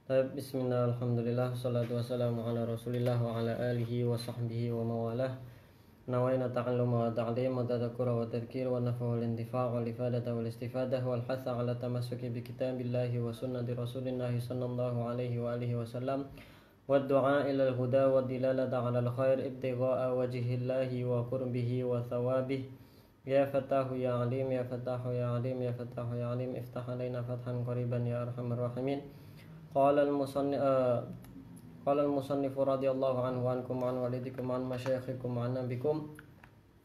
Bismillah, alhamdulillah, salatu wassalamu ala rasulillah wa ala alihi wa sahbihi wa mawalah. Nawaina ta'alluma wa ta'lim wa tadhakkura wa tadhkir wa nafa wal intifa' wal ifadata wal istifadah wal hatha ala tamassuki bi kitabillahi wa sunnati rasulillahi sallallahu alaihi wa alihi wasallam wa du'a ila al-huda wa dilalata ala al-khair ibtigha'a wajhillahi wa qurbihi wa thawabih. Ya Fatahu ya Alim, ya Fatahu ya Alim, ya Fatahu ya Alim, iftah alaina fathan qariban ya arhamar rahimin. Qala al-musannif radhiyallahu anhu ankum an walidikum an masyayikhikum an nabikum.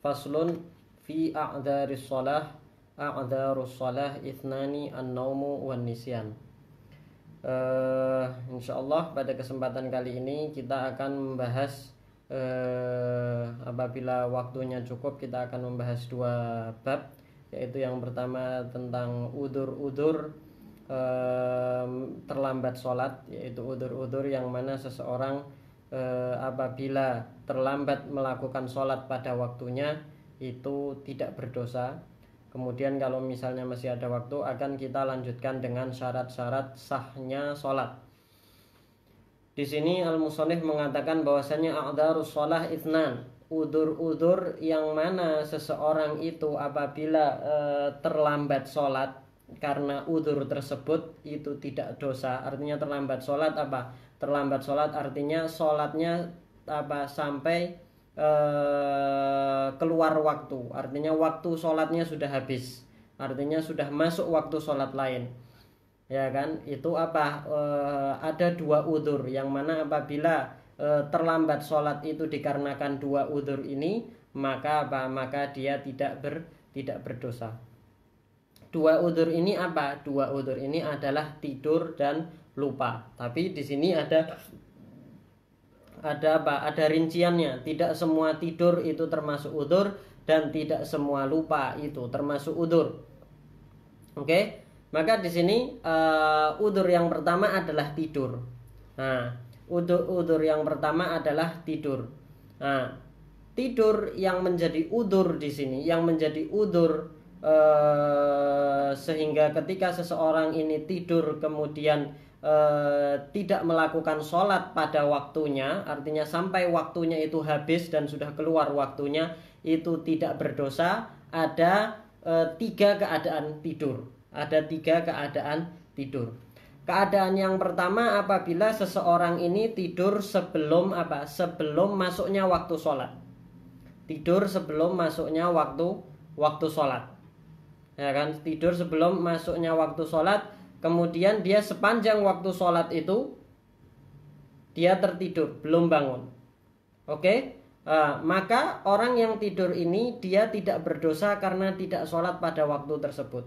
Faslun fi a'dharis shalah. A'dharus shalah ithnani an-naumu wan nisyan. Insyaallah pada kesempatan kali ini kita akan membahas, apabila waktunya cukup, kita akan membahas dua bab, yaitu yang pertama tentang udzur-udzur terlambat sholat, yaitu udzur-udzur yang mana seseorang apabila terlambat melakukan sholat pada waktunya itu tidak berdosa. Kemudian kalau misalnya masih ada waktu, akan kita lanjutkan dengan syarat-syarat sahnya sholat. Di sini al-musannif mengatakan bahwasanya a'dzarus shalah itsnan, udzur-udzur yang mana seseorang itu apabila terlambat sholat karena udzur tersebut itu tidak dosa. Artinya terlambat sholat apa? Terlambat sholat artinya sholatnya sampai keluar waktu. Artinya waktu sholatnya sudah habis. Artinya sudah masuk waktu sholat lain. Ya kan? Itu ada dua udzur yang mana apabila terlambat sholat itu dikarenakan dua udzur ini, maka dia tidak berdosa. Dua udzur ini apa? Dua udzur ini adalah tidur dan lupa. Tapi di sini ada rinciannya. Tidak semua tidur itu termasuk udzur dan tidak semua lupa itu termasuk udzur. Oke? Maka di sini udzur yang pertama adalah tidur. Nah, udzur yang pertama adalah tidur. Nah, tidur yang menjadi udzur di sini, yang menjadi udzur sehingga ketika seseorang ini tidur kemudian tidak melakukan sholat pada waktunya, artinya sampai waktunya itu habis dan sudah keluar waktunya, itu tidak berdosa. Ada tiga keadaan tidur. Ada tiga keadaan tidur. Keadaan yang pertama apabila seseorang ini tidur sebelum masuknya waktu sholat. Tidur sebelum masuknya waktu sholat. Ya kan, tidur sebelum masuknya waktu sholat, kemudian dia sepanjang waktu sholat itu dia tertidur, belum bangun. Oke, maka orang yang tidur ini dia tidak berdosa karena tidak sholat pada waktu tersebut.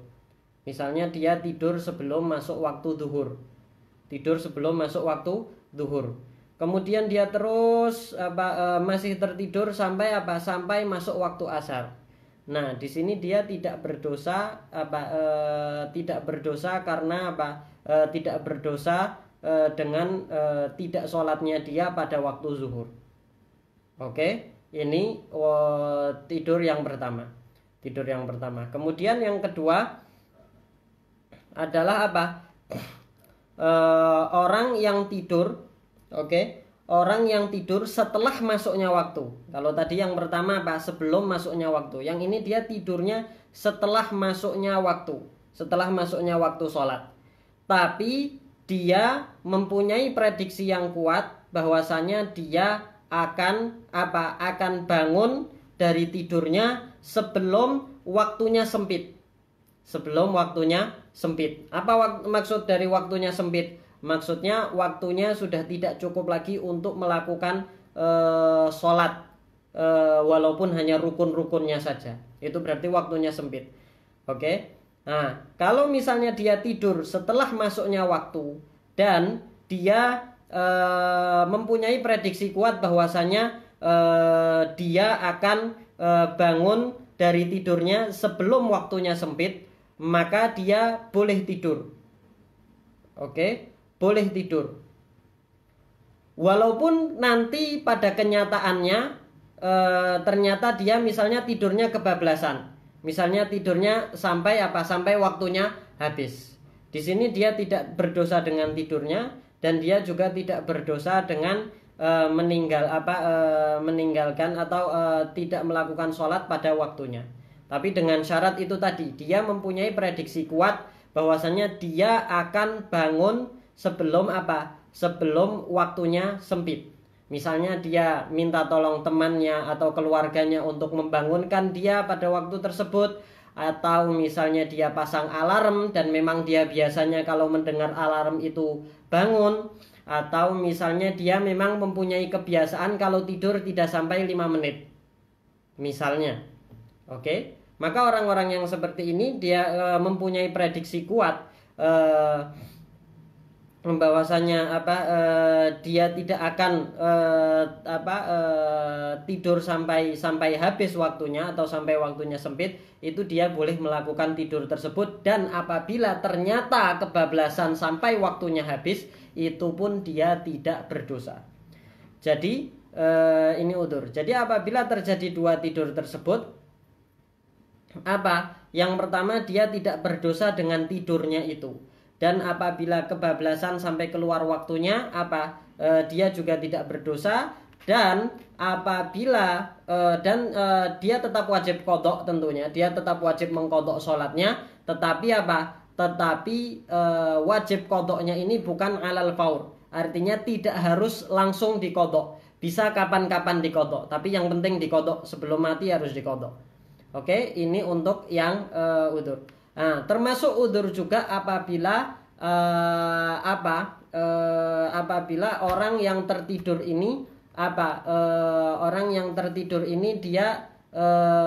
Misalnya dia tidur sebelum masuk waktu zuhur, tidur sebelum masuk waktu zuhur, kemudian dia terus masih tertidur sampai masuk waktu asar. Nah, di sini dia tidak berdosa tidak berdosa karena tidak berdosa dengan tidak sholatnya dia pada waktu zuhur. Oke, ini tidur yang pertama. Tidur yang pertama. Kemudian yang kedua adalah orang yang tidur, orang yang tidur setelah masuknya waktu. Kalau tadi yang pertama sebelum masuknya waktu. Yang ini dia tidurnya setelah masuknya waktu. Setelah masuknya waktu sholat. Tapi dia mempunyai prediksi yang kuat bahwasanya dia akan bangun dari tidurnya sebelum waktunya sempit. Sebelum waktunya sempit. Apa maksud dari waktunya sempit? Maksudnya waktunya sudah tidak cukup lagi untuk melakukan sholat, walaupun hanya rukun-rukunnya saja. Itu berarti waktunya sempit. Oke. Nah, kalau misalnya dia tidur setelah masuknya waktu dan dia mempunyai prediksi kuat bahwasanya dia akan bangun dari tidurnya sebelum waktunya sempit, maka dia boleh tidur. Oke. Boleh tidur. Walaupun nanti pada kenyataannya ternyata dia misalnya tidurnya kebablasan. Misalnya tidurnya sampai waktunya habis. Di sini dia tidak berdosa dengan tidurnya dan dia juga tidak berdosa dengan meninggalkan atau tidak melakukan sholat pada waktunya. Tapi dengan syarat itu tadi, dia mempunyai prediksi kuat bahwasanya dia akan bangun sebelum sebelum waktunya sempit. Misalnya dia minta tolong temannya atau keluarganya untuk membangunkan dia pada waktu tersebut, atau misalnya dia pasang alarm dan memang dia biasanya kalau mendengar alarm itu bangun, atau misalnya dia memang mempunyai kebiasaan kalau tidur tidak sampai 5 menit misalnya. Oke, maka orang-orang yang seperti ini dia mempunyai prediksi kuat bahwasanya dia tidak akan tidur sampai habis waktunya atau sampai waktunya sempit. Itu dia boleh melakukan tidur tersebut, dan apabila ternyata kebablasan sampai waktunya habis, itu pun dia tidak berdosa. Jadi ini udzur. Jadi apabila terjadi dua tidur tersebut, yang pertama dia tidak berdosa dengan tidurnya itu. Dan apabila kebablasan sampai keluar waktunya, dia juga tidak berdosa. Dan apabila dia tetap wajib qadha, tentunya dia tetap wajib mengqadha sholatnya, tetapi wajib qadhanya ini bukan alal faur, artinya tidak harus langsung diqadha, bisa kapan-kapan diqadha, tapi yang penting diqadha, sebelum mati harus diqadha. Oke, ini untuk yang udzur. Nah, termasuk udzur juga apabila apabila orang yang tertidur ini dia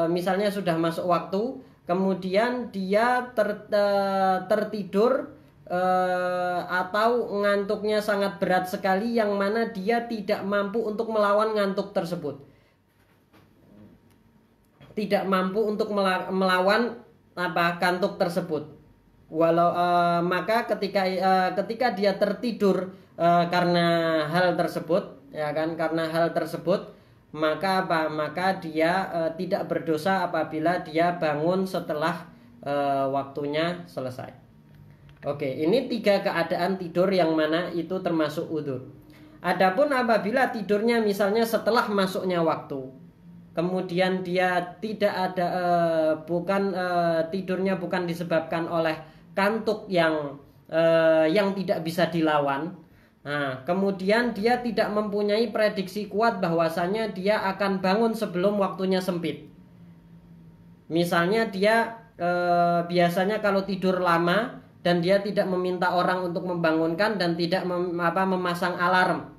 misalnya sudah masuk waktu, kemudian dia tertidur atau ngantuknya sangat berat sekali, yang mana dia tidak mampu untuk melawan ngantuk tersebut, tidak mampu untuk melawan kantuk tersebut. Maka ketika dia tertidur karena hal tersebut, maka dia tidak berdosa apabila dia bangun setelah waktunya selesai. Oke, ini 3 keadaan tidur yang mana itu termasuk udzur. Adapun apabila tidurnya misalnya setelah masuknya waktu, kemudian dia tidak ada tidurnya bukan disebabkan oleh kantuk yang tidak bisa dilawan. Nah, kemudian dia tidak mempunyai prediksi kuat bahwasanya dia akan bangun sebelum waktunya sempit. Misalnya dia biasanya kalau tidur lama dan dia tidak meminta orang untuk membangunkan dan tidak memasang alarm.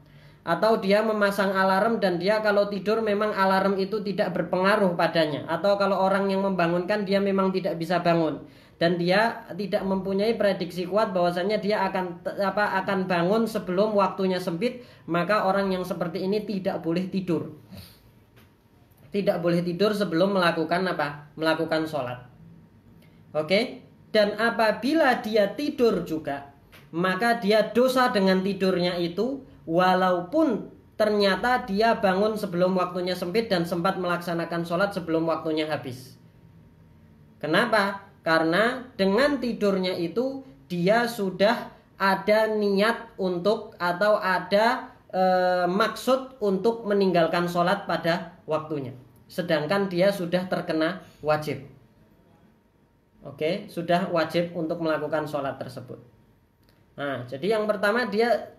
Atau dia memasang alarm dan dia kalau tidur memang alarm itu tidak berpengaruh padanya. Atau kalau orang yang membangunkan dia memang tidak bisa bangun. Dan dia tidak mempunyai prediksi kuat bahwasanya dia akan bangun sebelum waktunya sempit, maka orang yang seperti ini tidak boleh tidur. Tidak boleh tidur sebelum melakukan sholat. Oke? Dan apabila dia tidur juga, maka dia dosa dengan tidurnya itu, walaupun ternyata dia bangun sebelum waktunya sempit dan sempat melaksanakan sholat sebelum waktunya habis. Kenapa? Karena dengan tidurnya itu dia sudah ada niat untuk atau ada maksud untuk meninggalkan sholat pada waktunya, sedangkan dia sudah terkena wajib. Oke, sudah wajib untuk melakukan sholat tersebut. Nah, jadi yang pertama dia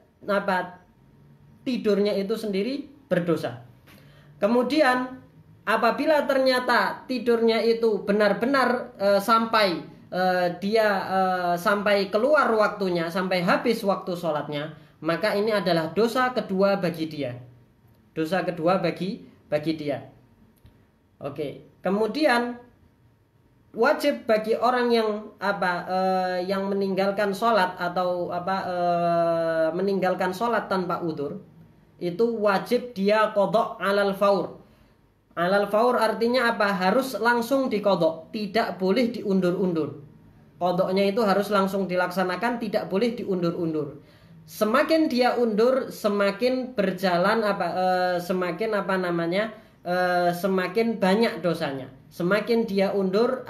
tidurnya itu sendiri berdosa. Kemudian apabila ternyata tidurnya itu benar-benar sampai keluar waktunya, sampai habis waktu sholatnya, maka ini adalah dosa kedua bagi dia. Dosa kedua bagi dia. Oke. Kemudian wajib bagi orang yang meninggalkan sholat atau meninggalkan sholat tanpa udzur, itu wajib dia qadha alal faur. Alal faur artinya harus langsung diqadha, tidak boleh diundur-undur. Qadhanya itu harus langsung dilaksanakan, tidak boleh diundur-undur. Semakin dia undur, semakin berjalan semakin banyak dosanya. Semakin dia undur,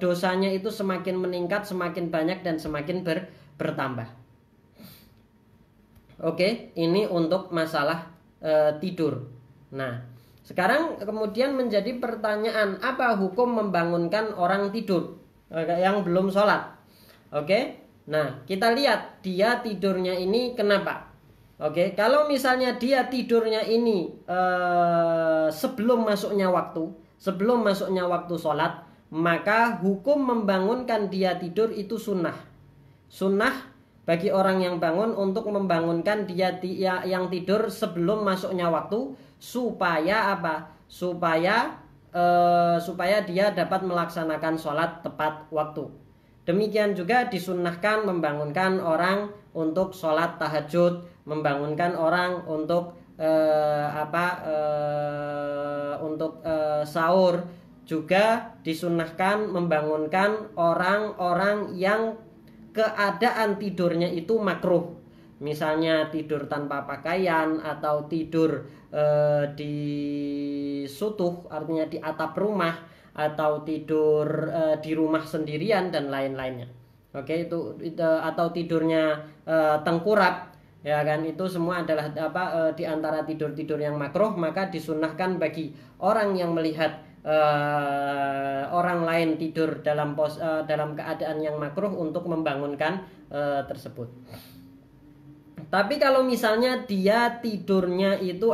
dosanya itu semakin meningkat, semakin banyak dan semakin bertambah. Oke, ini untuk masalah tidur. Nah, sekarang kemudian menjadi pertanyaan, apa hukum membangunkan orang tidur yang belum sholat? Oke, nah kita lihat dia tidurnya ini kenapa? Oke, kalau misalnya dia tidurnya ini sebelum masuknya waktu sholat, maka hukum membangunkan dia tidur itu sunnah. Sunnah bagi orang yang bangun untuk membangunkan dia yang tidur sebelum masuknya waktu, supaya apa? Supaya dia dapat melaksanakan sholat tepat waktu. Demikian juga disunnahkan membangunkan orang untuk sholat tahajud, membangunkan orang untuk sahur. Juga disunnahkan membangunkan orang-orang yang keadaan tidurnya itu makruh, misalnya tidur tanpa pakaian atau tidur di sutuh, artinya di atap rumah, atau tidur di rumah sendirian dan lain-lainnya. Oke, itu atau tidurnya tengkurap, ya kan, itu semua adalah di antara tidur-tidur yang makruh. Maka disunnahkan bagi orang yang melihat orang lain tidur dalam keadaan yang makruh untuk membangunkan tersebut. Tapi kalau misalnya dia tidurnya itu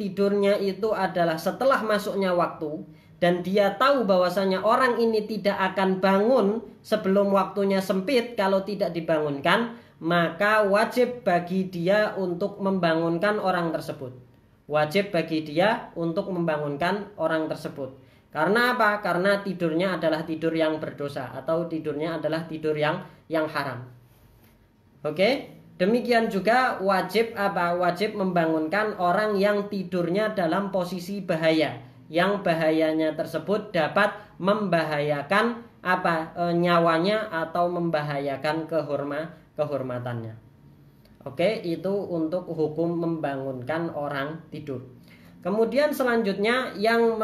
tidurnya itu adalah setelah masuknya waktu, dan dia tahu bahwasanya orang ini tidak akan bangun sebelum waktunya sempit kalau tidak dibangunkan, maka wajib bagi dia untuk membangunkan orang tersebut. Wajib bagi dia untuk membangunkan orang tersebut. Karena apa? Karena tidurnya adalah tidur yang berdosa, atau tidurnya adalah tidur yang haram. Oke? Demikian juga wajib Wajib membangunkan orang yang tidurnya dalam posisi bahaya, yang bahayanya tersebut dapat membahayakan nyawanya atau membahayakan kehormatannya. Oke, itu untuk hukum membangunkan orang tidur. Kemudian selanjutnya yang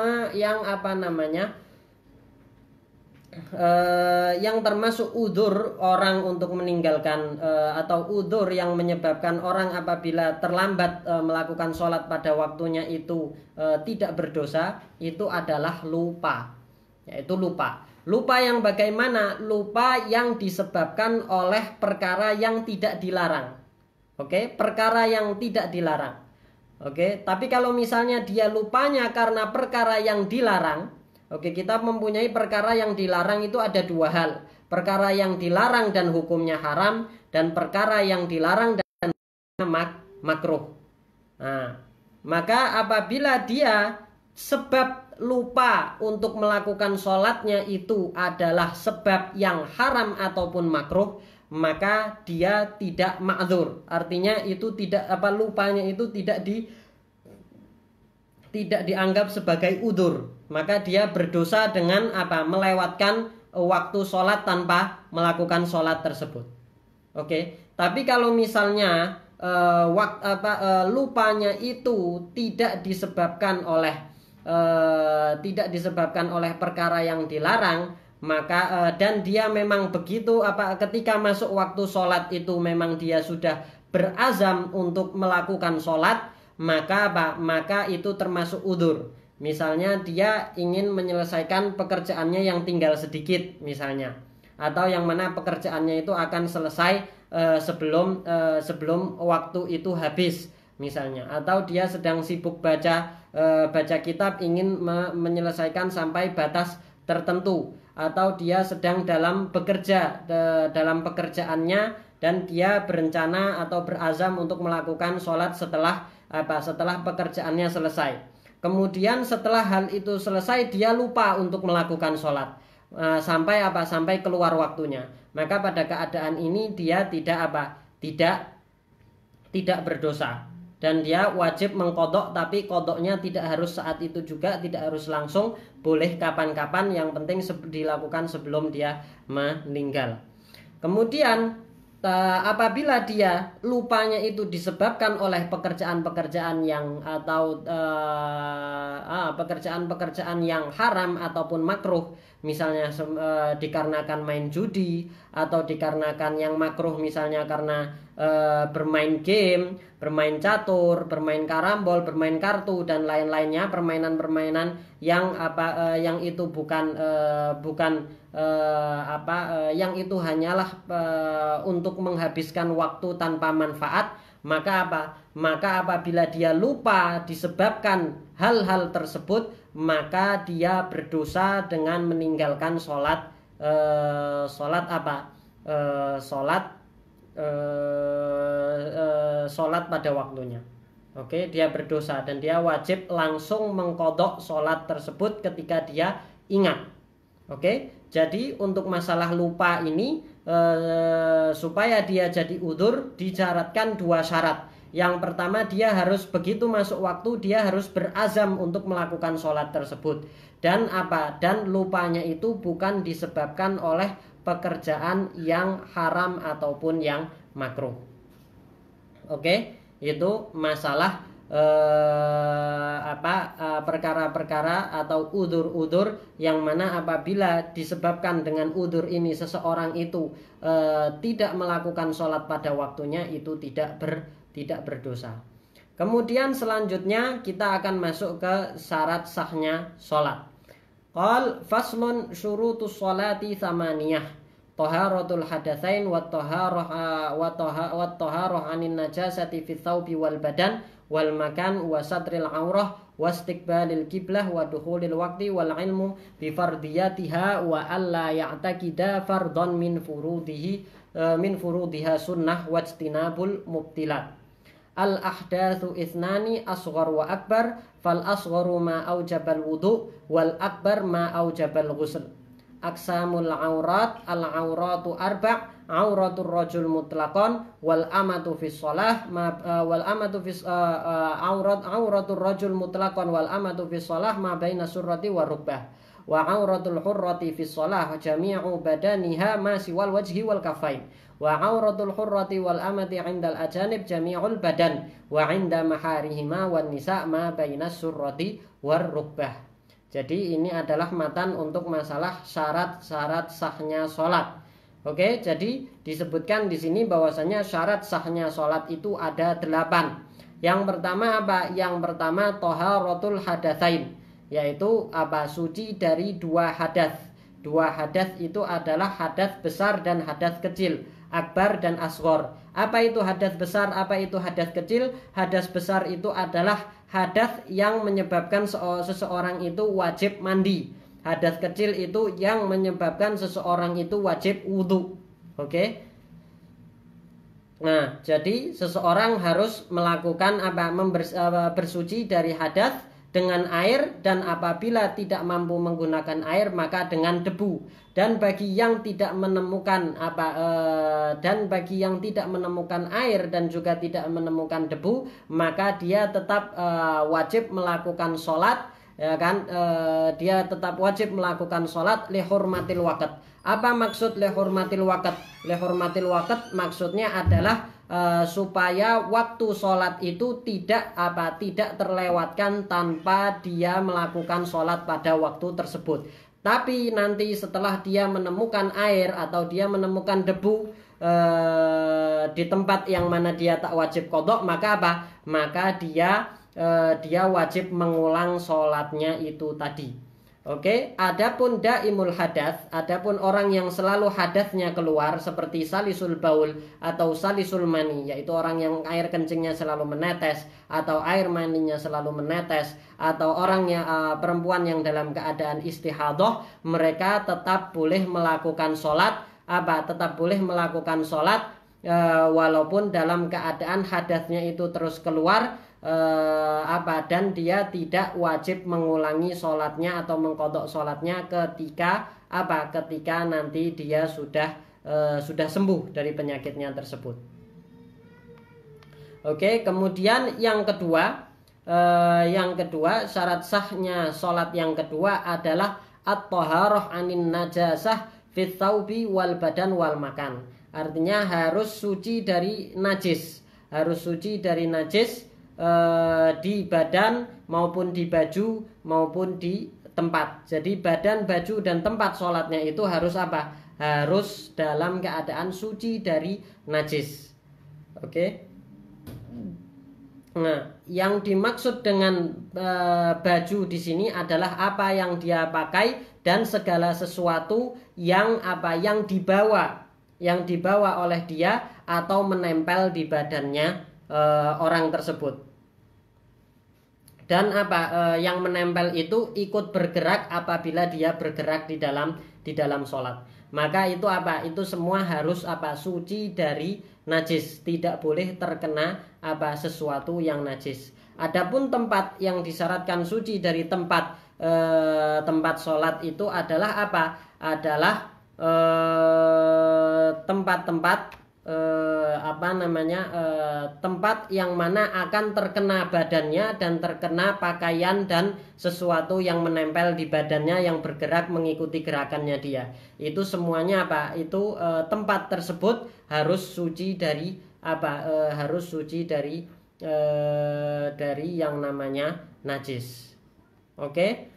termasuk udzur orang untuk meninggalkan atau udzur yang menyebabkan orang apabila terlambat melakukan sholat pada waktunya itu tidak berdosa, itu adalah lupa. Yaitu lupa. Lupa yang bagaimana? Lupa yang disebabkan oleh perkara yang tidak dilarang. Oke, perkara yang tidak dilarang. Oke, tapi kalau misalnya dia lupanya karena perkara yang dilarang, oke, kita mempunyai perkara yang dilarang itu ada dua hal. Perkara yang dilarang dan hukumnya haram, dan perkara yang dilarang dan makruh. Nah, maka apabila dia sebab lupa untuk melakukan sholatnya itu adalah sebab yang haram ataupun makruh, maka dia tidak ma'dzur. Artinya itu lupanya itu tidak dianggap sebagai udzur. Maka dia berdosa dengan melewatkan waktu sholat tanpa melakukan sholat tersebut. Oke. Tapi kalau misalnya lupanya itu tidak disebabkan oleh perkara yang dilarang, maka dan dia memang begitu ketika masuk waktu sholat itu memang dia sudah berazam untuk melakukan sholat, maka itu termasuk udzur. Misalnya dia ingin menyelesaikan pekerjaannya yang tinggal sedikit misalnya, atau yang mana pekerjaannya itu akan selesai sebelum waktu itu habis misalnya, atau dia sedang sibuk baca kitab, ingin menyelesaikan sampai batas tertentu, atau dia sedang bekerja dalam pekerjaannya dan dia berencana atau berazam untuk melakukan sholat setelah pekerjaannya selesai. Kemudian setelah hal itu selesai dia lupa untuk melakukan sholat sampai keluar waktunya. Maka pada keadaan ini dia tidak berdosa, dan dia wajib mengqadha, tapi qadhanya tidak harus saat itu juga, tidak harus langsung, boleh kapan-kapan, yang penting dilakukan sebelum dia meninggal. Kemudian apabila dia lupanya itu disebabkan oleh pekerjaan-pekerjaan yang pekerjaan-pekerjaan yang haram ataupun makruh, misalnya dikarenakan main judi, atau dikarenakan yang makruh misalnya karena bermain game, bermain catur, bermain karambol, bermain kartu dan lain-lainnya, permainan-permainan yang yang itu yang itu hanyalah untuk menghabiskan waktu tanpa manfaat, maka apabila dia lupa disebabkan hal-hal tersebut, maka dia berdosa dengan meninggalkan sholat sholat pada waktunya. Oke, dia berdosa dan dia wajib langsung mengqadha sholat tersebut ketika dia ingat. Oke, jadi untuk masalah lupa ini supaya dia jadi udzur disyaratkan 2 syarat. Yang pertama, dia harus begitu masuk waktu dia harus berazam untuk melakukan sholat tersebut. Dan lupanya itu bukan disebabkan oleh pekerjaan yang haram ataupun yang makruh. Oke, itu masalah perkara-perkara atau udzur-udzur yang mana apabila disebabkan dengan udzur ini seseorang itu tidak melakukan sholat pada waktunya, itu tidak berdosa. Kemudian selanjutnya kita akan masuk ke syarat sahnya sholat. Qal faslun syurutus sholati tsamaniyah, taharatul hadatsain wa taharah anin najasati fi tsaubi wal badan wal makan wa satril aurah wa istiqbalil qiblah wa dukhulil waqti wal ilmu bi fardiyatiha wa alla ya'taqida fardhan min furudiha sunnah wa ijtinabul mubtilat. Al ahdatsu ithnani asghar wa akbar, fal asgharu ma aujabal wudu wal akbar ma aujabal ghusl. Aqsamul aurat, al auratu arba', auratur rajul mutlaqan wal amatu fis shalah auratur rajul mutlaqan wal amatu fis shalah ma baina surrati wa rukbah, wa auratul hurrati fis shalah jami'u badaniha ma siwal wajhi wal kafain, wa auratul hurrati wal amati 'indal ajanib jami'ul badan, wa 'inda maharihima wan nisa ma bainas surrati war rukbah. Jadi ini adalah matan untuk masalah syarat-syarat sahnya sholat. Oke, jadi disebutkan di sini bahwasanya syarat sahnya sholat itu ada 8. Yang pertama apa? Yang pertama taharatul hadatsain, yaitu suci dari 2 hadas. 2 hadas itu adalah hadas besar dan hadas kecil, akbar dan asghar. Apa itu hadas besar? Apa itu hadas kecil? Hadas besar itu adalah hadas yang menyebabkan seseorang itu wajib mandi. Hadas kecil itu yang menyebabkan seseorang itu wajib wudu. Oke. Nah, jadi seseorang harus melakukan bersuci dari hadas dengan air, dan apabila tidak mampu menggunakan air maka dengan debu. Dan bagi yang tidak menemukan air dan juga tidak menemukan debu, maka dia tetap wajib melakukan sholat, ya kan? Dia tetap wajib melakukan sholat lihurmatil waqt. Apa maksud lihurmatil waqt? Lihurmatil waqt maksudnya adalah supaya waktu sholat itu tidak terlewatkan tanpa dia melakukan sholat pada waktu tersebut. Tapi nanti setelah dia menemukan air atau dia menemukan debu di tempat yang mana dia tak wajib qadha, maka dia wajib mengulang sholatnya itu tadi. Oke, adapun daimul hadas, adapun orang yang selalu hadasnya keluar seperti salisul baul atau salisul mani, yaitu orang yang air kencingnya selalu menetes atau air maninya selalu menetes, atau perempuan yang dalam keadaan istihadah, mereka tetap boleh melakukan sholat, walaupun dalam keadaan hadasnya itu terus keluar, dan dia tidak wajib mengulangi sholatnya atau mengqadha sholatnya ketika nanti dia sudah sembuh dari penyakitnya tersebut. Oke, kemudian yang kedua syarat sahnya sholat yang kedua adalah at-taharah anin najasah fit tsaubi wal badan wal makan. Artinya harus suci dari najis, di badan maupun di baju maupun di tempat. Jadi badan, baju dan tempat sholatnya itu harus apa? Harus dalam keadaan suci dari najis. Oke. Nah, yang dimaksud dengan baju di sini adalah apa yang dia pakai dan segala sesuatu yang dibawa oleh dia atau menempel di badannya orang tersebut. Dan yang menempel itu ikut bergerak apabila dia bergerak di dalam sholat. Maka itu itu semua harus suci dari najis, tidak boleh terkena sesuatu yang najis. Adapun tempat yang disyaratkan suci dari tempat sholat itu adalah adalah tempat-tempat tempat yang mana akan terkena badannya dan terkena pakaian dan sesuatu yang menempel di badannya yang bergerak mengikuti gerakannya dia. Itu semuanya itu tempat tersebut harus suci dari harus suci dari yang namanya najis. Oke.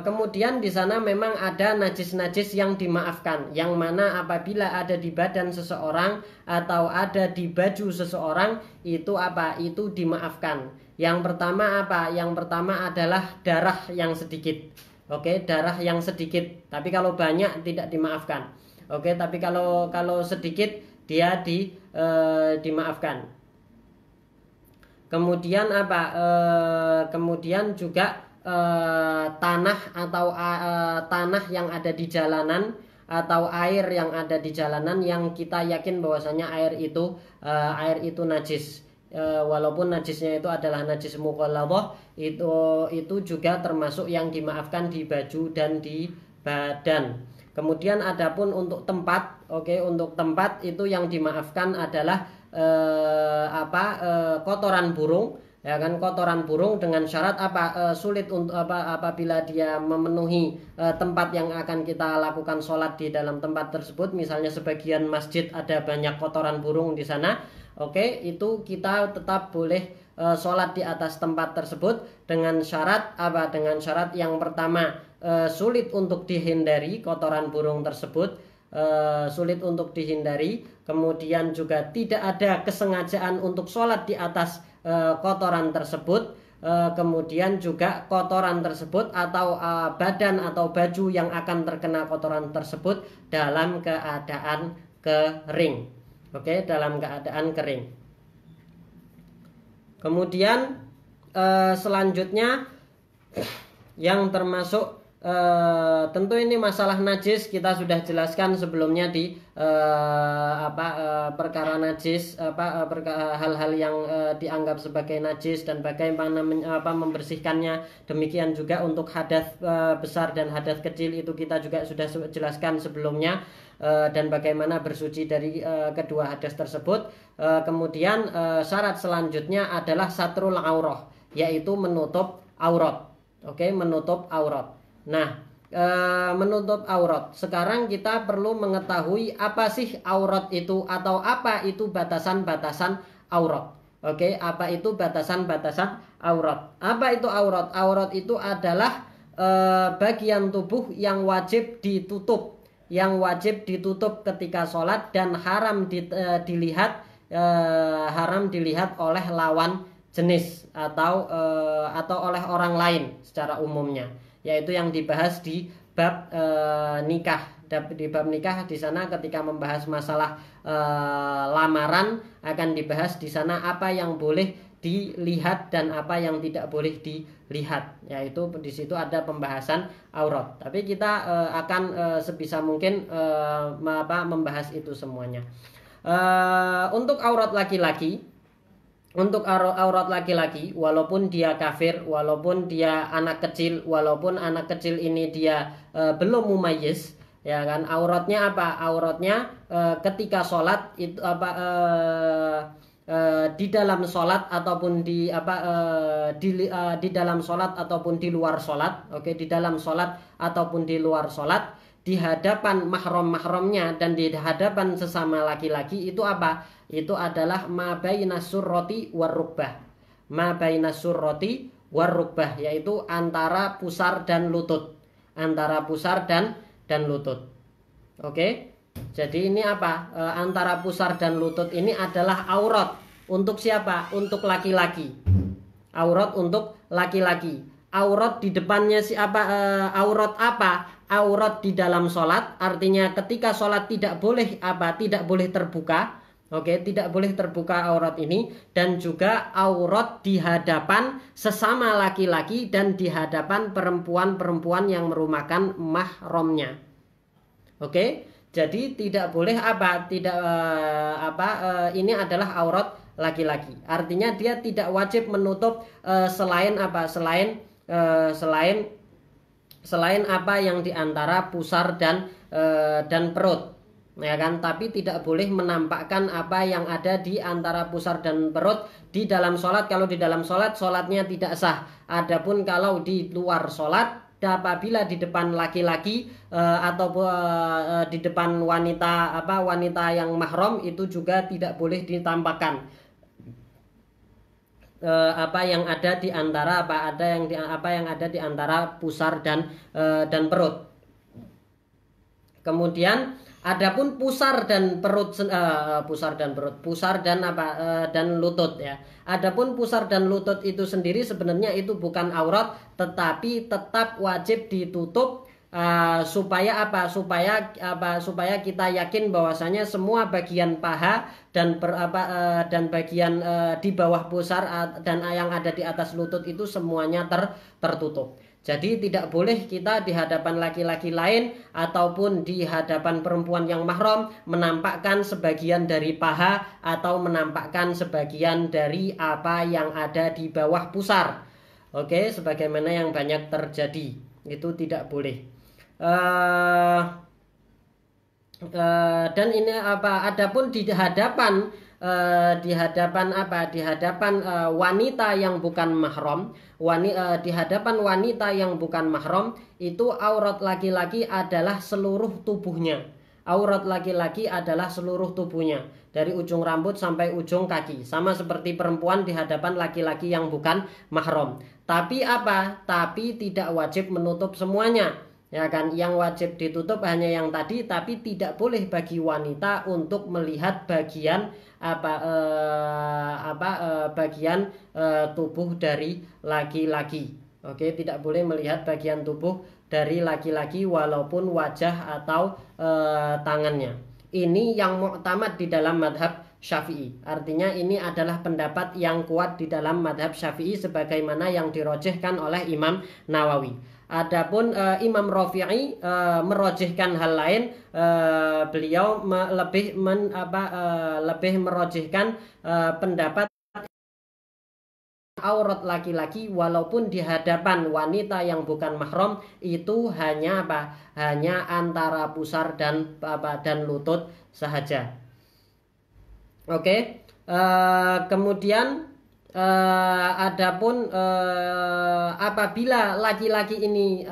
Kemudian di sana memang ada najis-najis yang dimaafkan, yang mana apabila ada di badan seseorang atau ada di baju seseorang itu itu dimaafkan. Yang pertama Yang pertama adalah darah yang sedikit. Oke, darah yang sedikit. Tapi kalau banyak tidak dimaafkan. Oke, tapi kalau sedikit dia dimaafkan. Kemudian kemudian juga tanah atau tanah yang ada di jalanan atau air yang ada di jalanan yang kita yakin bahwasanya air itu najis, walaupun najisnya itu adalah najis mughalladhah, itu juga termasuk yang dimaafkan di baju dan di badan. Kemudian adapun untuk tempat, untuk tempat itu yang dimaafkan adalah kotoran burung. Ya kan, kotoran burung dengan syarat sulit untuk apabila dia memenuhi tempat yang akan kita lakukan sholat di dalam tempat tersebut. Misalnya sebagian masjid ada banyak kotoran burung di sana. Itu kita tetap boleh sholat di atas tempat tersebut dengan syarat dengan syarat yang pertama, sulit untuk dihindari kotoran burung tersebut. Sulit untuk dihindari. Kemudian juga tidak ada kesengajaan untuk sholat di atas kotoran tersebut. Kemudian juga kotoran tersebut atau badan atau baju yang akan terkena kotoran tersebut dalam keadaan kering. Dalam keadaan kering. Kemudian selanjutnya yang termasuk tentu ini masalah najis kita sudah jelaskan sebelumnya di perkara najis, hal-hal yang dianggap sebagai najis dan bagaimana membersihkannya. Demikian juga untuk hadas besar dan hadas kecil itu kita juga sudah jelaskan sebelumnya, dan bagaimana bersuci dari kedua hadas tersebut. Kemudian syarat selanjutnya adalah satrul aurah, yaitu menutup aurat. Menutup aurat. Nah, menutup aurat. Sekarang kita perlu mengetahui apa sih aurat itu atau apa itu batasan-batasan aurat. Apa itu batasan-batasan aurat? Apa itu aurat? Aurat itu adalah bagian tubuh yang wajib ditutup, ketika sholat dan haram dilihat oleh lawan jenis atau oleh orang lain secara umumnya. Yaitu yang dibahas di bab nikah. Di bab nikah di sana ketika membahas masalah lamaran akan dibahas di sana apa yang boleh dilihat dan apa yang tidak boleh dilihat. Yaitu di situ ada pembahasan aurat. Tapi kita akan sebisa mungkin membahas itu semuanya. Untuk aurat laki-laki. Untuk aurat laki-laki, walaupun dia kafir, walaupun dia anak kecil, walaupun anak kecil ini dia belum mumayyiz, ya kan, auratnya apa? Auratnya ketika sholat itu di dalam sholat ataupun di dalam sholat ataupun di luar sholat. Di dalam sholat ataupun di luar sholat, di hadapan mahram-mahramnya dan di hadapan sesama laki-laki itu Itu adalah ma baina surrati war rukbah. Ma baina surrati warukbah, yaitu antara pusar dan lutut. Antara pusar dan lutut. Oke. Jadi ini apa? Antara pusar dan lutut ini adalah aurat untuk siapa? Untuk laki-laki. Aurat untuk laki-laki. Aurat di depannya aurat apa? Aurat di dalam sholat, artinya ketika sholat tidak boleh terbuka. Oke, tidak boleh terbuka aurat ini. Dan juga aurat di hadapan sesama laki-laki dan di hadapan perempuan-perempuan yang merupakan mahramnya. Oke, jadi tidak boleh ini adalah aurat laki-laki. Artinya dia tidak wajib menutup selain apa yang diantara pusar dan perut, ya kan? Tapi tidak boleh menampakkan apa yang ada di antara pusar dan perut di dalam sholat. Kalau di dalam sholat, sholatnya tidak sah. Adapun kalau di luar sholat, apabila di depan laki-laki atau di depan wanita yang mahram, itu juga tidak boleh ditampakkan apa yang ada di antara pusar dan perut. Kemudian adapun pusar dan lutut, ya. Adapun pusar dan lutut itu sendiri sebenarnya itu bukan aurat, tetapi tetap wajib ditutup supaya kita yakin bahwasanya semua bagian paha dan bagian di bawah pusar dan yang ada di atas lutut itu semuanya tertutup. Jadi tidak boleh kita di hadapan laki-laki lain ataupun di hadapan perempuan yang mahram menampakkan sebagian dari paha atau menampakkan sebagian dari apa yang ada di bawah pusar. Oke, sebagaimana yang banyak terjadi, itu tidak boleh. Dan ini adapun di hadapan wanita yang bukan mahram, di hadapan wanita yang bukan mahram itu aurat laki-laki adalah seluruh tubuhnya. Aurat laki-laki adalah seluruh tubuhnya, dari ujung rambut sampai ujung kaki, sama seperti perempuan di hadapan laki-laki yang bukan mahram. Tapi tidak wajib menutup semuanya, ya kan? Yang wajib ditutup hanya yang tadi, tapi tidak boleh bagi wanita untuk melihat bagian tubuh dari laki-laki. Oke, tidak boleh melihat bagian tubuh dari laki-laki walaupun wajah atau tangannya. Ini yang mu'tamad di dalam madhab Syafi'i. Artinya ini adalah pendapat yang kuat di dalam madhab Syafi'i sebagaimana yang dirojehkan oleh Imam Nawawi. Adapun Imam Rafi'i merojihkan hal lain. Beliau lebih merojihkan pendapat aurat laki-laki walaupun di hadapan wanita yang bukan mahram itu hanya antara pusar dan lutut sahaja. Oke. Kemudian adapun apabila laki-laki ini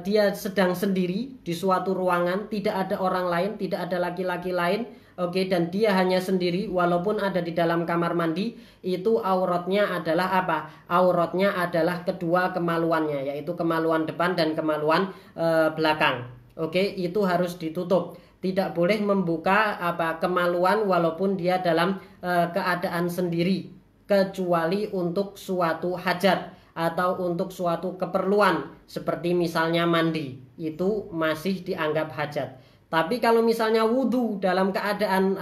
dia sedang sendiri di suatu ruangan, tidak ada orang lain, tidak ada laki-laki lain, oke, dan dia hanya sendiri walaupun ada di dalam kamar mandi, itu auratnya adalah auratnya adalah kedua kemaluannya, yaitu kemaluan depan dan kemaluan belakang. Oke, itu harus ditutup. Tidak boleh membuka kemaluan walaupun dia dalam keadaan sendiri, kecuali untuk suatu hajat atau untuk suatu keperluan seperti misalnya mandi, itu masih dianggap hajat. Tapi kalau misalnya wudhu dalam keadaan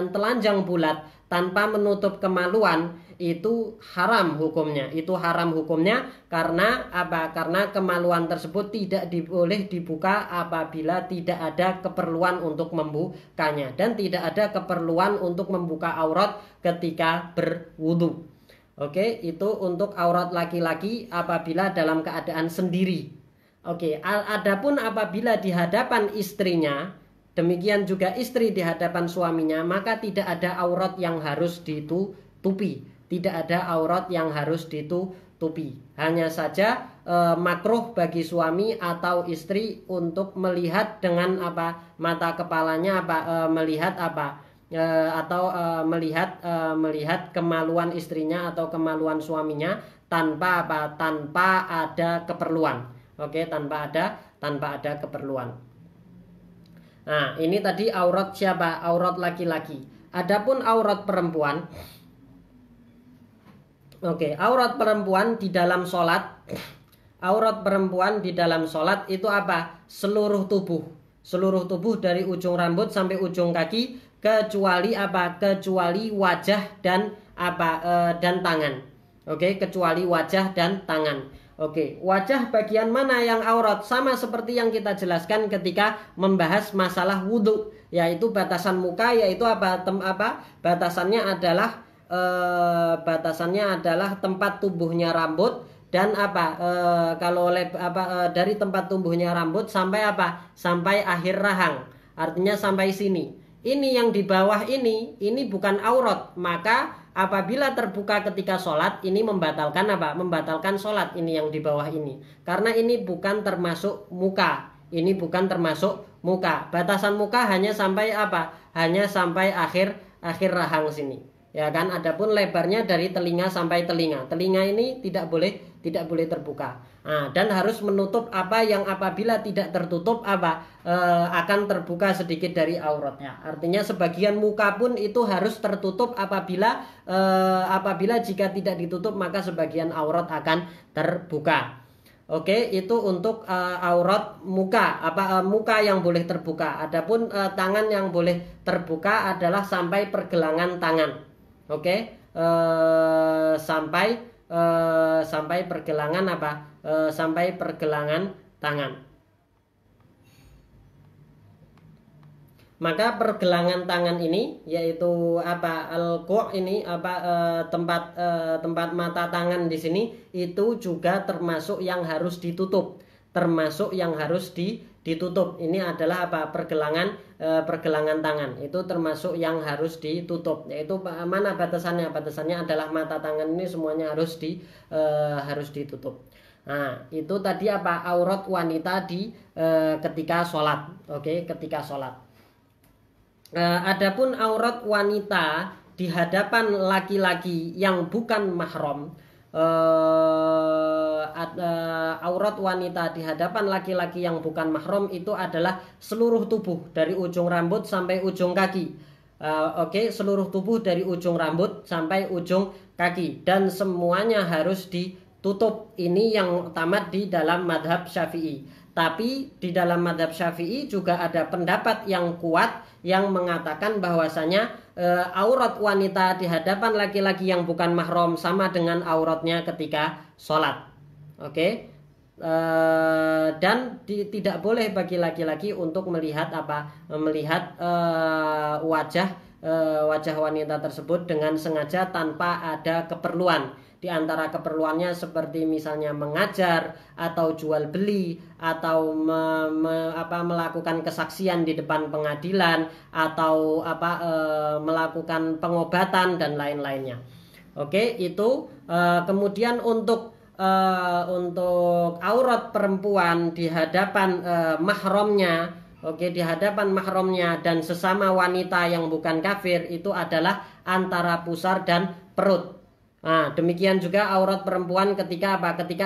telanjang bulat tanpa menutup kemaluan, itu haram hukumnya. Itu haram hukumnya karena karena kemaluan tersebut tidak boleh dibuka apabila tidak ada keperluan untuk membukanya, dan tidak ada keperluan untuk membuka aurat ketika berwudhu. Oke, itu untuk aurat laki-laki apabila dalam keadaan sendiri. Oke, adapun apabila di hadapan istrinya, demikian juga istri di hadapan suaminya, maka tidak ada aurat yang harus ditutupi. Tidak ada aurat yang harus ditutupi. Hanya saja makruh bagi suami atau istri untuk melihat dengan mata kepalanya melihat atau melihat kemaluan istrinya atau kemaluan suaminya tanpa ada keperluan. Oke, tanpa ada keperluan. Nah, ini tadi aurat siapa? Aurat laki-laki. Adapun aurat perempuan, oke, aurat perempuan di dalam sholat, aurat perempuan di dalam sholat itu apa? Seluruh tubuh dari ujung rambut sampai ujung kaki, kecuali apa? Kecuali wajah dan dan tangan. Oke, kecuali wajah dan tangan. Oke, wajah bagian mana yang aurat? Sama seperti yang kita jelaskan ketika membahas masalah wudhu, yaitu batasan muka, yaitu batasannya adalah tempat tumbuhnya rambut dan dari tempat tumbuhnya rambut sampai sampai akhir rahang, artinya sampai sini. Ini yang di bawah ini bukan aurat, maka apabila terbuka ketika sholat, ini membatalkan membatalkan sholat, ini yang di bawah ini, karena ini bukan termasuk muka. Ini bukan termasuk muka. Batasan muka hanya sampai hanya sampai akhir rahang sini, ya kan. Adapun lebarnya dari telinga sampai telinga ini tidak boleh terbuka. Nah, dan harus menutup apa yang apabila tidak tertutup akan terbuka sedikit dari auratnya. Artinya sebagian muka pun itu harus tertutup apabila jika tidak ditutup maka sebagian aurat akan terbuka. Oke, itu untuk aurat muka, muka yang boleh terbuka. Adapun tangan yang boleh terbuka adalah sampai pergelangan tangan. Oke, sampai pergelangan sampai pergelangan tangan. Maka pergelangan tangan ini yaitu al-qu' ini tempat mata tangan di sini itu juga termasuk yang harus ditutup. Ini adalah pergelangan tangan. Itu termasuk yang harus ditutup. Yaitu mana batasannya? Batasannya adalah mata tangan ini semuanya harus ditutup. Nah, itu tadi aurat wanita di ketika sholat. Oke, ketika sholat. Adapun aurat wanita di hadapan laki-laki yang bukan mahram, aurat wanita di hadapan laki-laki yang bukan mahram itu adalah seluruh tubuh dari ujung rambut sampai ujung kaki. Seluruh tubuh dari ujung rambut sampai ujung kaki dan semuanya harus ditutup. Ini yang tamat di dalam madhab Syafi'i. Tapi di dalam madhab Syafi'i juga ada pendapat yang kuat yang mengatakan bahwasanya aurat wanita di hadapan laki-laki yang bukan mahram sama dengan auratnya ketika sholat. Oke. Dan tidak boleh bagi laki-laki untuk melihat wajah wanita tersebut dengan sengaja tanpa ada keperluan. Di antara keperluannya seperti misalnya mengajar atau jual beli atau melakukan kesaksian di depan pengadilan atau melakukan pengobatan dan lain-lainnya. Oke, itu kemudian untuk aurat perempuan di hadapan mahramnya, di hadapan mahramnya dan sesama wanita yang bukan kafir itu adalah antara pusar dan perut. Nah, demikian juga aurat perempuan ketika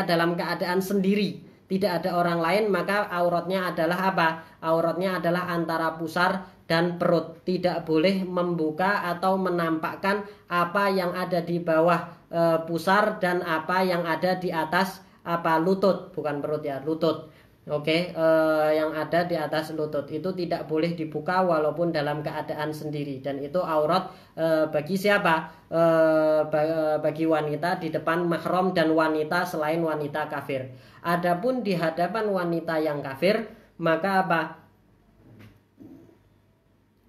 dalam keadaan sendiri, tidak ada orang lain, maka auratnya adalah Auratnya adalah antara pusar dan perut. Tidak boleh membuka atau menampakkan apa yang ada di bawah pusar dan apa yang ada di atas lutut, bukan perut ya, lutut. Yang ada di atas lutut itu tidak boleh dibuka walaupun dalam keadaan sendiri, dan itu aurat bagi siapa? Bagi wanita di depan mahram dan wanita selain wanita kafir. Adapun di hadapan wanita yang kafir, maka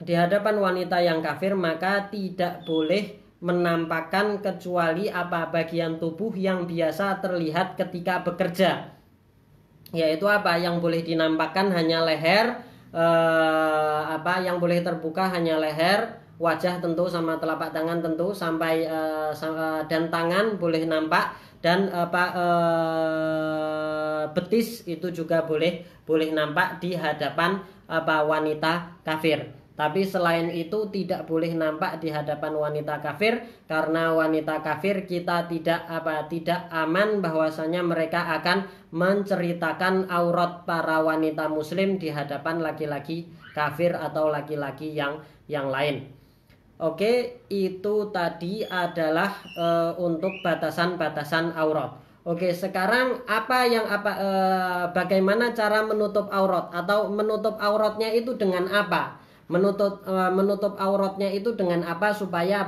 di hadapan wanita yang kafir maka tidak boleh menampakkan kecuali bagian tubuh yang biasa terlihat ketika bekerja. Yaitu yang boleh dinampakkan hanya leher, yang boleh terbuka hanya leher, wajah tentu sama telapak tangan tentu sampai dan tangan boleh nampak, dan betis itu juga boleh nampak di hadapan wanita kafir. Tapi selain itu tidak boleh nampak di hadapan wanita kafir, karena wanita kafir kita tidak aman bahwasanya mereka akan menceritakan aurat para wanita muslim di hadapan laki-laki kafir atau laki-laki yang lain. Oke, itu tadi adalah untuk batasan-batasan aurat. Oke, sekarang bagaimana cara menutup aurat atau menutup auratnya itu dengan apa? Menutup auratnya itu dengan apa supaya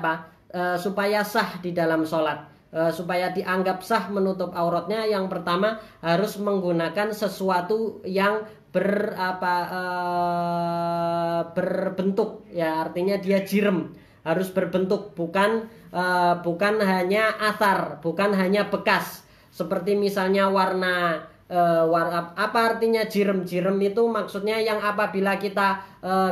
supaya sah di dalam sholat, supaya dianggap sah menutup auratnya. Yang pertama harus menggunakan sesuatu yang berbentuk, ya, artinya dia jirem, harus berbentuk, bukan hanya athar, bukan hanya bekas, seperti misalnya warna. Apa artinya jirem? Jirem itu maksudnya yang apabila kita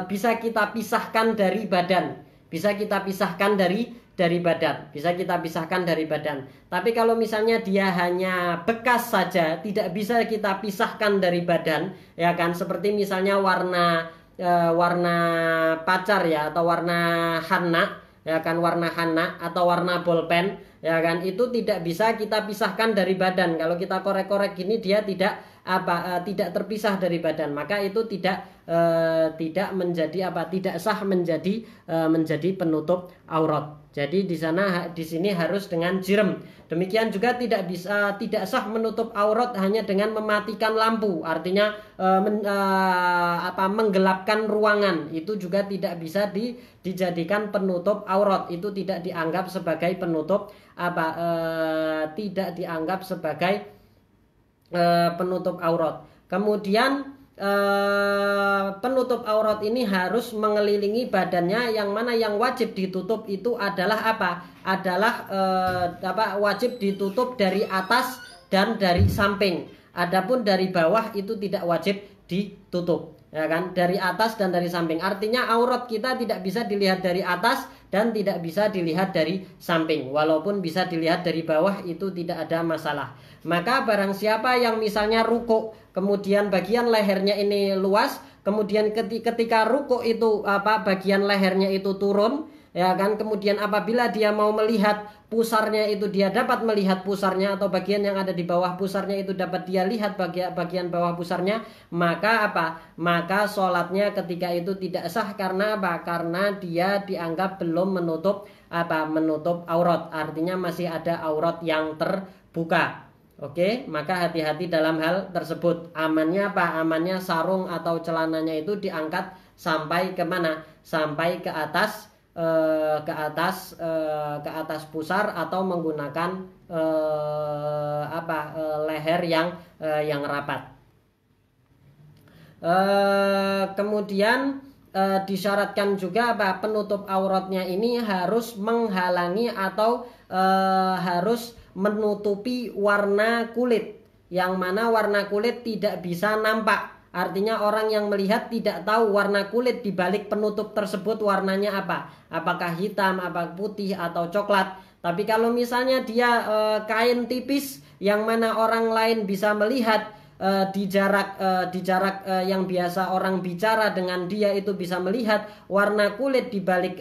bisa kita pisahkan dari badan, bisa kita pisahkan dari badan, bisa kita pisahkan dari badan. Tapi kalau misalnya dia hanya bekas saja, tidak bisa kita pisahkan dari badan, ya kan? Seperti misalnya warna pacar, ya, atau warna henna, ya kan, warna henna atau warna bolpen, ya kan, itu tidak bisa kita pisahkan dari badan. Kalau kita korek-korek gini dia tidak terpisah dari badan, maka itu tidak menjadi tidak sah menjadi penutup aurat. Jadi di sini harus dengan jirem. Demikian juga tidak sah menutup aurat hanya dengan mematikan lampu, artinya menggelapkan ruangan, itu juga tidak bisa dijadikan penutup aurat. Itu tidak dianggap sebagai penutup tidak dianggap sebagai penutup aurat. Kemudian penutup aurat ini harus mengelilingi badannya, yang mana yang wajib ditutup itu adalah wajib ditutup dari atas dan dari samping. Adapun dari bawah itu tidak wajib ditutup, ya kan, dari atas dan dari samping. Artinya aurat kita tidak bisa dilihat dari atas dan tidak bisa dilihat dari samping. Walaupun bisa dilihat dari bawah itu tidak ada masalah. Maka barang siapa yang misalnya rukuk, kemudian bagian lehernya ini luas, kemudian ketika rukuk itu bagian lehernya itu turun, ya kan, kemudian apabila dia mau melihat pusarnya itu dia dapat melihat pusarnya, atau bagian yang ada di bawah pusarnya itu dapat dia lihat bagian bawah pusarnya, maka maka sholatnya ketika itu tidak sah. Karena karena dia dianggap belum menutup aurat, artinya masih ada aurat yang terbuka. Oke, maka hati-hati dalam hal tersebut. Amannya amannya sarung atau celananya itu diangkat sampai kemana? Sampai ke atas pusar, atau menggunakan leher yang rapat. Kemudian disyaratkan juga penutup auratnya ini harus menghalangi atau harus menutupi warna kulit, yang mana warna kulit tidak bisa nampak. Artinya orang yang melihat tidak tahu warna kulit di balik penutup tersebut warnanya apa, apakah hitam, apakah putih atau coklat. Tapi kalau misalnya dia kain tipis yang mana orang lain bisa melihat, di jarak yang biasa orang bicara dengan dia itu bisa melihat warna kulit di balik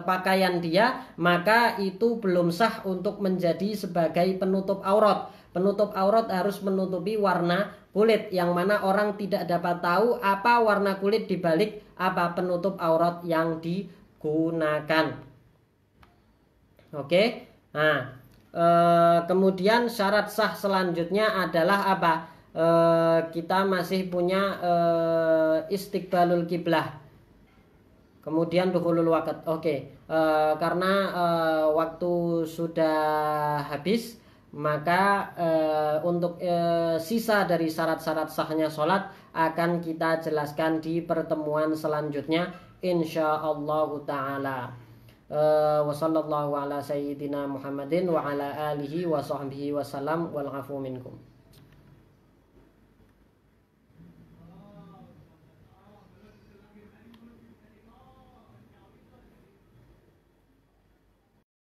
pakaian dia, maka itu belum sah untuk menjadi sebagai penutup aurat. Penutup aurat harus menutupi warna kulit, yang mana orang tidak dapat tahu apa warna kulit di balik penutup aurat yang digunakan. Oke. Nah, kemudian syarat sah selanjutnya adalah kita masih punya istiqbalul kiblah, kemudian dukhulul waqt. Oke. Karena waktu sudah habis, maka untuk sisa dari syarat-syarat sahnya sholat akan kita jelaskan di pertemuan selanjutnya insyaallah ta'ala. Wa sallallahu ala sayyidina Muhammadin wa ala alihi wa sahbihi wasallam wal afu minkum.